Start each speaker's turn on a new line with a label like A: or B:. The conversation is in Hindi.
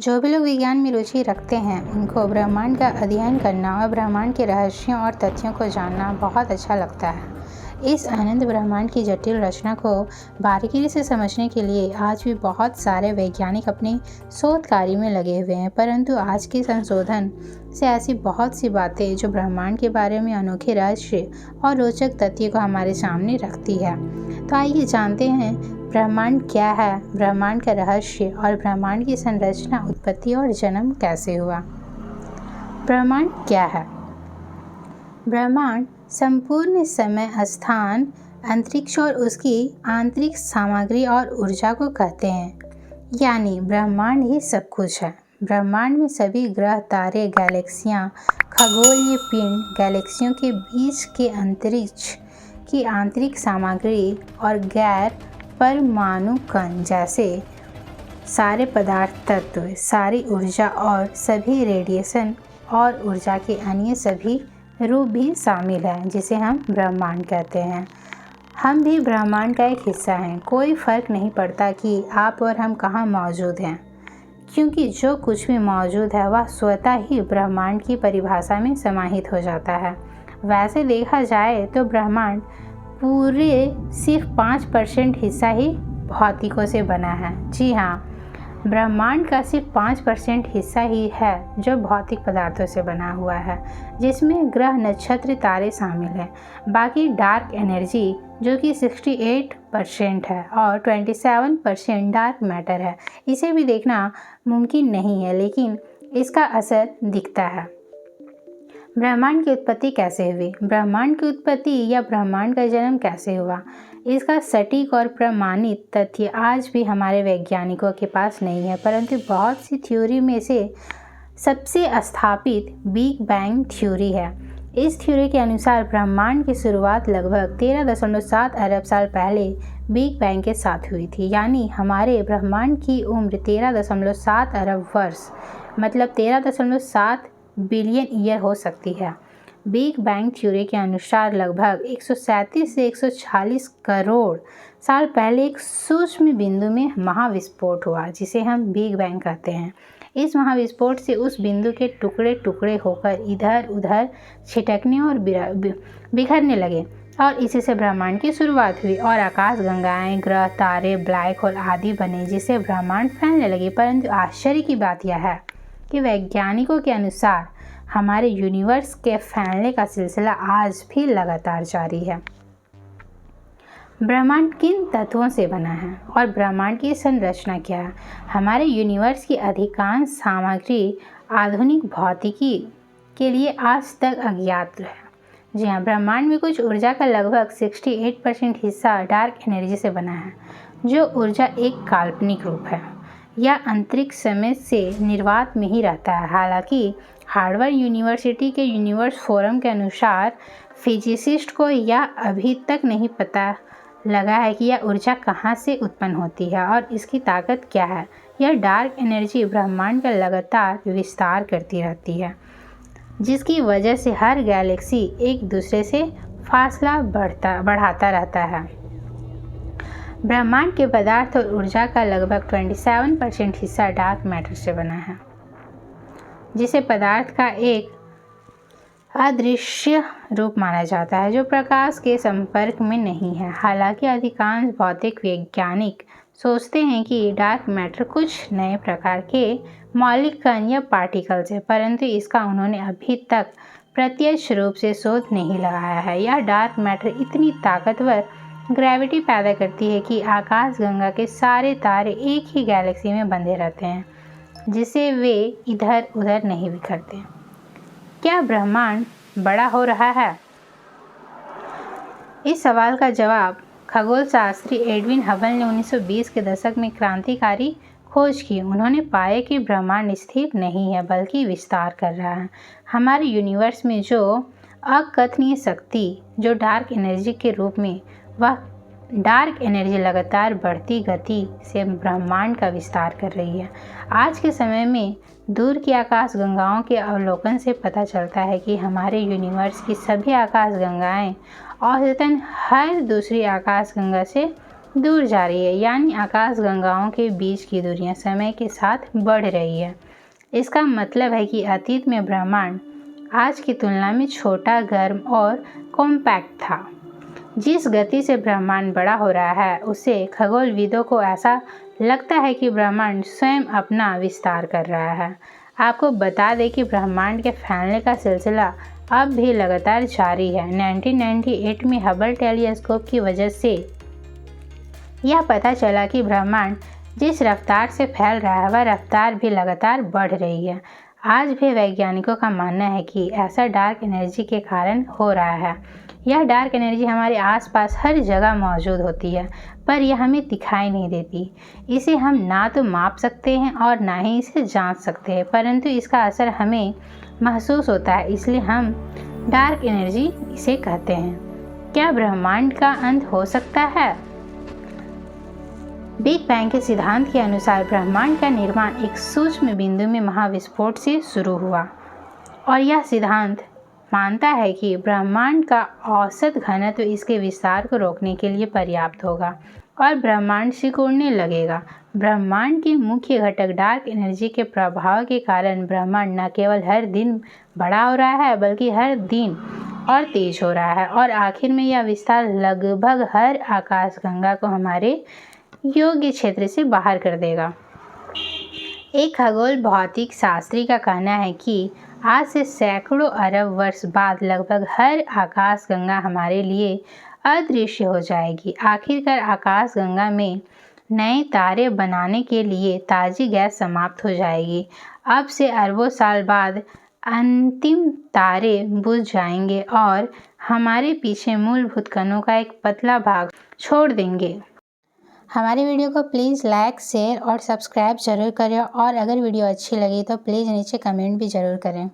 A: जो भी लोग विज्ञान में रुचि रखते हैं उनको ब्रह्मांड का अध्ययन करना और ब्रह्मांड के रहस्यों और तथ्यों को जानना बहुत अच्छा लगता है। इस अनंत ब्रह्मांड की जटिल रचना को बारीकी से समझने के लिए आज भी बहुत सारे वैज्ञानिक अपने शोध कार्य में लगे हुए हैं, परंतु आज के संशोधन से ऐसी बहुत सी बातें जो ब्रह्मांड के बारे में अनोखे रहस्य और रोचक तथ्य को हमारे सामने रखती है। तो आइए जानते हैं ब्रह्मांड क्या है, ब्रह्मांड का रहस्य और ब्रह्मांड की संरचना, उत्पत्ति और जन्म कैसे हुआ। ब्रह्मांड क्या है? ब्रह्मांड संपूर्ण समय, स्थान, अंतरिक्ष और उसकी आंतरिक सामग्री और ऊर्जा को कहते हैं। यानी ब्रह्मांड ही सब कुछ है। ब्रह्मांड में सभी ग्रह, तारे, गैलेक्सियाँ, खगोलीय पिंड, गैलेक्सियों के बीच के अंतरिक्ष की आंतरिक सामग्री और गैर परमाणु कण जैसे सारे पदार्थ तत्व, सारी ऊर्जा और सभी रेडिएशन और ऊर्जा के अन्य सभी रूप भी शामिल हैं, जिसे हम ब्रह्मांड कहते हैं। हम भी ब्रह्मांड का एक हिस्सा हैं। कोई फर्क नहीं पड़ता कि आप और हम कहाँ मौजूद हैं, क्योंकि जो कुछ भी मौजूद है वह स्वतः ही ब्रह्मांड की परिभाषा में समाहित हो जाता है। वैसे देखा जाए तो ब्रह्मांड पूरे सिर्फ 5% हिस्सा ही भौतिकों से बना है। जी हाँ, ब्रह्मांड का सिर्फ 5% हिस्सा ही है जो भौतिक पदार्थों से बना हुआ है, जिसमें ग्रह, नक्षत्र, तारे शामिल हैं। बाकी डार्क एनर्जी जो कि 68% है और 27% डार्क मैटर है। इसे भी देखना मुमकिन नहीं है, लेकिन इसका असर दिखता है। ब्रह्मांड की उत्पत्ति कैसे हुई? ब्रह्मांड की उत्पत्ति या ब्रह्मांड का जन्म कैसे हुआ, इसका सटीक और प्रमाणित तथ्य आज भी हमारे वैज्ञानिकों के पास नहीं है, परंतु बहुत सी थ्योरी में से सबसे स्थापित बिग बैंग थ्योरी है। इस थ्योरी के अनुसार ब्रह्मांड की शुरुआत लगभग 13.7 अरब साल पहले बिग बैंग के साथ हुई थी। यानी हमारे ब्रह्मांड की उम्र 13.7 अरब वर्ष मतलब 13.7 बिलियन ईयर हो सकती है। बिग बैंग थ्योरी के अनुसार लगभग 137 से 140 करोड़ साल पहले एक सूक्ष्म बिंदु में महाविस्फोट हुआ, जिसे हम बिग बैंग कहते हैं। इस महाविस्फोट से उस बिंदु के टुकड़े टुकड़े होकर इधर उधर छिटकने और बिखरने लगे और इसी से ब्रह्मांड की शुरुआत हुई और आकाश गंगाएं, ग्रह, तारे, ब्लैक होल आदि बने, जिससे ब्रह्मांड फैलने लगे। परंतु आश्चर्य की बात यह है कि वैज्ञानिकों के अनुसार हमारे यूनिवर्स के फैलने का सिलसिला आज भी लगातार जारी है। ब्रह्मांड किन तत्वों से बना है और ब्रह्मांड की संरचना क्या है? हमारे यूनिवर्स की अधिकांश सामग्री आधुनिक भौतिकी के लिए आज तक अज्ञात है। जी हाँ, ब्रह्मांड में कुछ ऊर्जा का लगभग 68% हिस्सा डार्क एनर्जी से बना है, जो ऊर्जा एक काल्पनिक रूप है या अंतरिक्ष समय से निर्वात में ही रहता है। हालांकि हार्वर्ड यूनिवर्सिटी के यूनिवर्स फोरम के अनुसार फिजिसिस्ट को यह अभी तक नहीं पता लगा है कि यह ऊर्जा कहाँ से उत्पन्न होती है और इसकी ताकत क्या है। यह डार्क एनर्जी ब्रह्मांड का लगातार विस्तार करती रहती है, जिसकी वजह से हर गैलेक्सी एक दूसरे से फासला बढ़ाता रहता है। ब्रह्मांड के पदार्थ और ऊर्जा का लगभग 27% हिस्सा डार्क मैटर से बना है, जिसे पदार्थ का एक अदृश्य रूप माना जाता है जो प्रकाश के संपर्क में नहीं है। हालांकि अधिकांश भौतिक वैज्ञानिक सोचते हैं कि डार्क मैटर कुछ नए प्रकार के मौलिक कण या पार्टिकल्स है, परंतु इसका उन्होंने अभी तक प्रत्यक्ष रूप से शोध नहीं लगाया है। यह डार्क मैटर इतनी ताकतवर ग्रेविटी पैदा करती है कि आकाशगंगा के सारे तारे एक ही गैलेक्सी में बंधे रहते हैं, जिसे वे इधर उधर नहीं बिखरते। क्या ब्रह्मांड बड़ा हो रहा है? इस सवाल का जवाब खगोल शास्त्री एडविन हबल ने 1920 के दशक में क्रांतिकारी खोज की। उन्होंने पाया कि ब्रह्मांड स्थिर नहीं है बल्कि विस्तार कर रहा है। हमारे यूनिवर्स में जो अकथनीय शक्ति जो डार्क एनर्जी के रूप में, वह डार्क एनर्जी लगातार बढ़ती गति से ब्रह्मांड का विस्तार कर रही है। आज के समय में दूर की आकाशगंगाओं के अवलोकन से पता चलता है कि हमारे यूनिवर्स की सभी आकाशगंगाएं औसतन हर दूसरी आकाशगंगा से दूर जा रही है, यानी आकाश गंगाओं के बीच की दूरियां समय के साथ बढ़ रही है। इसका मतलब है कि अतीत में ब्रह्मांड आज की तुलना में छोटा, गर्म और कॉम्पैक्ट था। जिस गति से ब्रह्मांड बड़ा हो रहा है, उससे खगोलविदों को ऐसा लगता है कि ब्रह्मांड स्वयं अपना विस्तार कर रहा है। आपको बता दें कि ब्रह्मांड के फैलने का सिलसिला अब भी लगातार जारी है। 1998 में हबल टेलीस्कोप की वजह से यह पता चला कि ब्रह्मांड जिस रफ्तार से फैल रहा है, वह रफ्तार भी लगातार बढ़ रही है। आज भी वैज्ञानिकों का मानना है कि ऐसा डार्क एनर्जी के कारण हो रहा है। यह डार्क एनर्जी हमारे आसपास हर जगह मौजूद होती है, पर यह हमें दिखाई नहीं देती। इसे हम ना तो माप सकते हैं और ना ही इसे जांच सकते हैं, परंतु इसका असर हमें महसूस होता है, इसलिए हम डार्क एनर्जी इसे कहते हैं। क्या ब्रह्मांड का अंत हो सकता है? बिग बैंग के सिद्धांत के अनुसार ब्रह्मांड का निर्माण एक सूक्ष्म बिंदु में महाविस्फोट से शुरू हुआ और यह सिद्धांत मानता है कि ब्रह्मांड का औसत घनत्व इसके विस्तार को रोकने के लिए पर्याप्त होगा और ब्रह्मांड सिकुड़ने लगेगा। ब्रह्मांड के मुख्य घटक डार्क एनर्जी के प्रभाव के कारण ब्रह्मांड न केवल हर दिन बड़ा हो रहा है, बल्कि हर दिन और तेज हो रहा है और आखिर में यह विस्तार लगभग हर आकाशगंगा को हमारे योग्य क्षेत्र से बाहर कर देगा। एक खगोल भौतिक शास्त्री का कहना है कि आज से सैकड़ों अरब वर्ष बाद लगभग हर आकाशगंगा हमारे लिए अदृश्य हो जाएगी। आखिरकार आकाशगंगा में नए तारे बनाने के लिए ताज़ी गैस समाप्त हो जाएगी। अब से अरबों साल बाद अंतिम तारे बुझ जाएंगे और हमारे पीछे मूलभूत कणों का एक पतला भाग छोड़ देंगे। हमारी वीडियो को प्लीज़ लाइक, शेयर और सब्सक्राइब ज़रूर करें और अगर वीडियो अच्छी लगी तो प्लीज़ नीचे कमेंट भी ज़रूर करें।